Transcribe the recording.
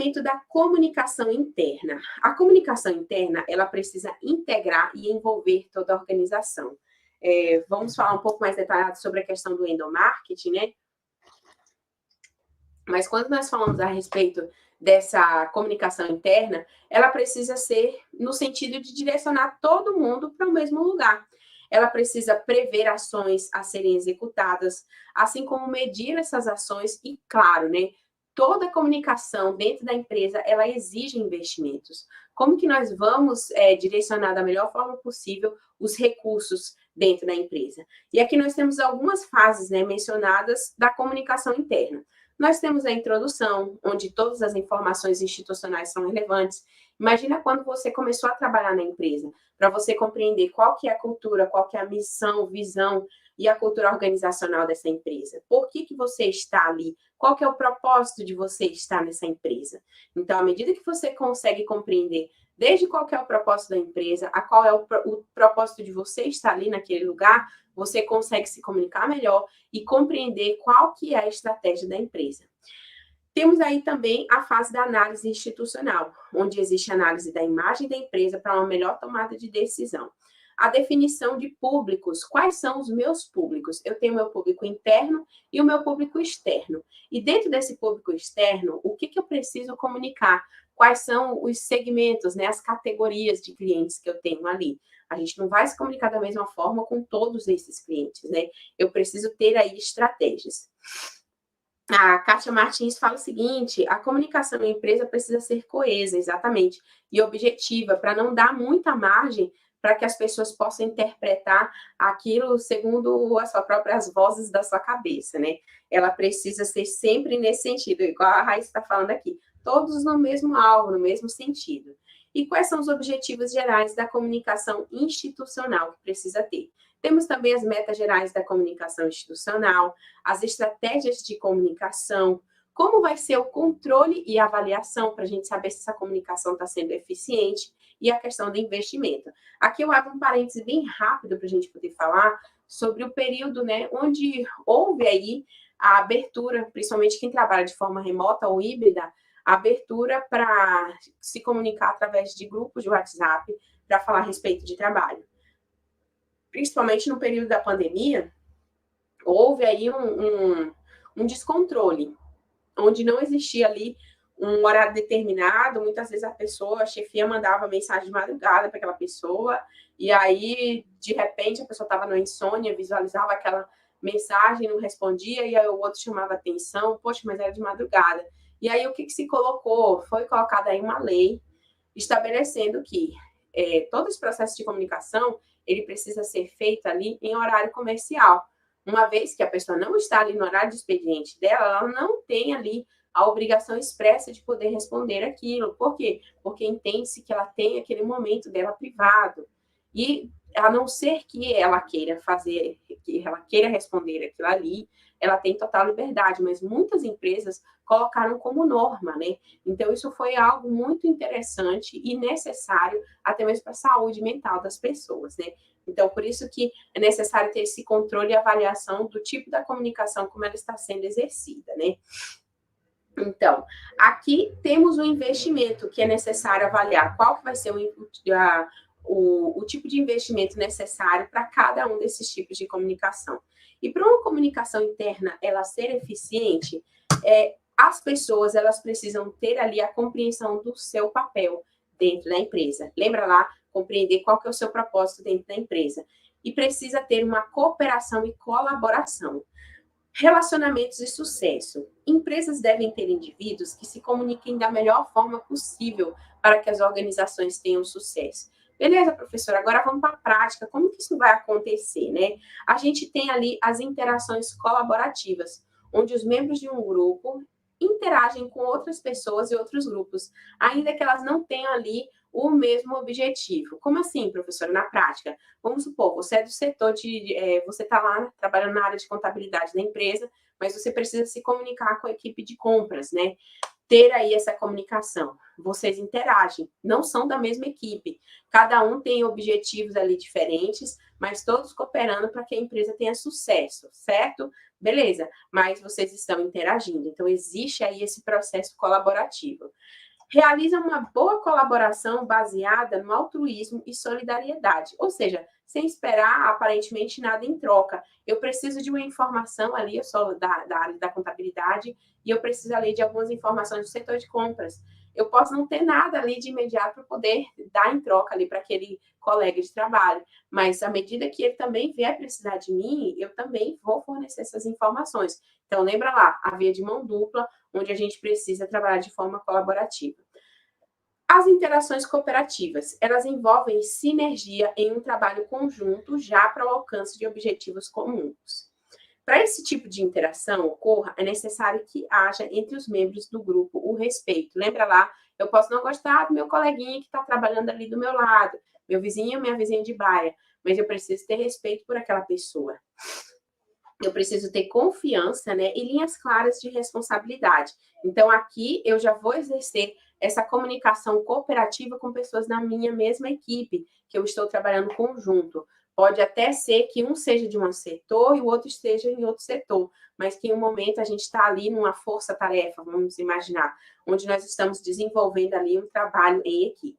respeito da comunicação interna. A comunicação interna, ela precisa integrar e envolver toda a organização. Vamos falar um pouco mais detalhado sobre a questão do endomarketing, né? Mas quando nós falamos a respeito dessa comunicação interna, ela precisa ser no sentido de direcionar todo mundo para o mesmo lugar. Ela precisa prever ações a serem executadas, assim como medir essas ações e, claro, né, toda comunicação dentro da empresa, ela exige investimentos. Como que nós vamos direcionar da melhor forma possível os recursos dentro da empresa? E aqui nós temos algumas fases, né, mencionadas da comunicação interna. Nós temos a introdução, onde todas as informações institucionais são relevantes. Imagina quando você começou a trabalhar na empresa, para você compreender qual que é a cultura, qual que é a missão, visão e a cultura organizacional dessa empresa. Por que você está ali? Qual que é o propósito de você estar nessa empresa? Então, à medida que você consegue compreender desde qual que é o propósito da empresa, a qual é o propósito de você estar ali naquele lugar, você consegue se comunicar melhor e compreender qual que é a estratégia da empresa. Temos aí também a fase da análise institucional, onde existe análise da imagem da empresa para uma melhor tomada de decisão. A definição de públicos. Quais são os meus públicos? Eu tenho o meu público interno e o meu público externo. E dentro desse público externo, o que eu preciso comunicar? Quais são os segmentos, né, as categorias de clientes que eu tenho ali? A gente não vai se comunicar da mesma forma com todos esses clientes, né? Eu preciso ter aí estratégias. A Kátia Martins fala o seguinte: a comunicação em empresa precisa ser coesa, exatamente, e objetiva, para não dar muita margem para que as pessoas possam interpretar aquilo segundo as suas próprias vozes da sua cabeça, né? Ela precisa ser sempre nesse sentido, igual a Raíssa está falando aqui, todos no mesmo alvo, no mesmo sentido. E quais são os objetivos gerais da comunicação institucional que precisa ter? Temos também as metas gerais da comunicação institucional, as estratégias de comunicação, como vai ser o controle e avaliação para a gente saber se essa comunicação está sendo eficiente e a questão do investimento. Aqui eu abro um parêntese bem rápido para a gente poder falar sobre o período, né, onde houve aí a abertura, principalmente quem trabalha de forma remota ou híbrida, a abertura para se comunicar através de grupos de WhatsApp para falar a respeito de trabalho. Principalmente no período da pandemia, houve aí um descontrole, onde não existia ali um horário determinado, muitas vezes a chefia mandava mensagem de madrugada para aquela pessoa, e aí, de repente, a pessoa estava na insônia, visualizava aquela mensagem, não respondia, e aí o outro chamava atenção, poxa, mas era de madrugada. E aí, o que se colocou? Foi colocada aí uma lei estabelecendo que todo esse processo de comunicação, ele precisa ser feito ali em horário comercial. Uma vez que a pessoa não está ali no horário de expediente dela, ela não tem ali a obrigação expressa de poder responder aquilo. Por quê? Porque entende-se que ela tem aquele momento dela privado. E a não ser que ela queira fazer, que ela queira responder aquilo ali, ela tem total liberdade, mas muitas empresas colocaram como norma, né? Então, isso foi algo muito interessante e necessário, até mesmo para a saúde mental das pessoas, né? Então, por isso que é necessário ter esse controle e avaliação do tipo da comunicação, como ela está sendo exercida, né? Então, aqui temos o investimento que é necessário avaliar. Qual que vai ser o tipo de investimento necessário para cada um desses tipos de comunicação. E para uma comunicação interna ela ser eficiente, as pessoas elas precisam ter ali a compreensão do seu papel dentro da empresa. Lembra lá, compreender qual que é o seu propósito dentro da empresa. E precisa ter uma cooperação e colaboração. Relacionamentos de sucesso. Empresas devem ter indivíduos que se comuniquem da melhor forma possível para que as organizações tenham sucesso. Beleza, professora, agora vamos para a prática. Como que isso vai acontecer, né? A gente tem ali as interações colaborativas, onde os membros de um grupo interagem com outras pessoas e outros grupos, ainda que elas não tenham ali o mesmo objetivo. Como assim, professora, na prática? Vamos supor, você é do setor você está lá trabalhando na área de contabilidade da empresa, mas você precisa se comunicar com a equipe de compras, né? Ter aí essa comunicação. Vocês interagem, não são da mesma equipe. Cada um tem objetivos ali diferentes, mas todos cooperando para que a empresa tenha sucesso, certo? Beleza, mas vocês estão interagindo, então existe aí esse processo colaborativo. Realiza uma boa colaboração baseada no altruísmo e solidariedade, ou seja, sem esperar aparentemente nada em troca. Eu preciso de uma informação ali, eu sou da área da contabilidade, e eu preciso ali de algumas informações do setor de compras. Eu posso não ter nada ali de imediato para poder dar em troca ali para aquele colega de trabalho, mas à medida que ele também vier precisar de mim, eu também vou fornecer essas informações. Então, lembra lá, a via de mão dupla, onde a gente precisa trabalhar de forma colaborativa. As interações cooperativas, elas envolvem sinergia em um trabalho conjunto já para o alcance de objetivos comuns. Para esse tipo de interação ocorra, é necessário que haja entre os membros do grupo o respeito. Lembra lá, eu posso não gostar do meu coleguinha que está trabalhando ali do meu lado, meu vizinho, minha vizinha de baia, mas eu preciso ter respeito por aquela pessoa. Eu preciso ter confiança, né, e linhas claras de responsabilidade. Então, aqui eu já vou exercer essa comunicação cooperativa com pessoas da minha mesma equipe, que eu estou trabalhando conjunto. Pode até ser que um seja de um setor e o outro esteja em outro setor, mas que em um momento a gente está ali numa força-tarefa, vamos imaginar, onde nós estamos desenvolvendo ali um trabalho em equipe.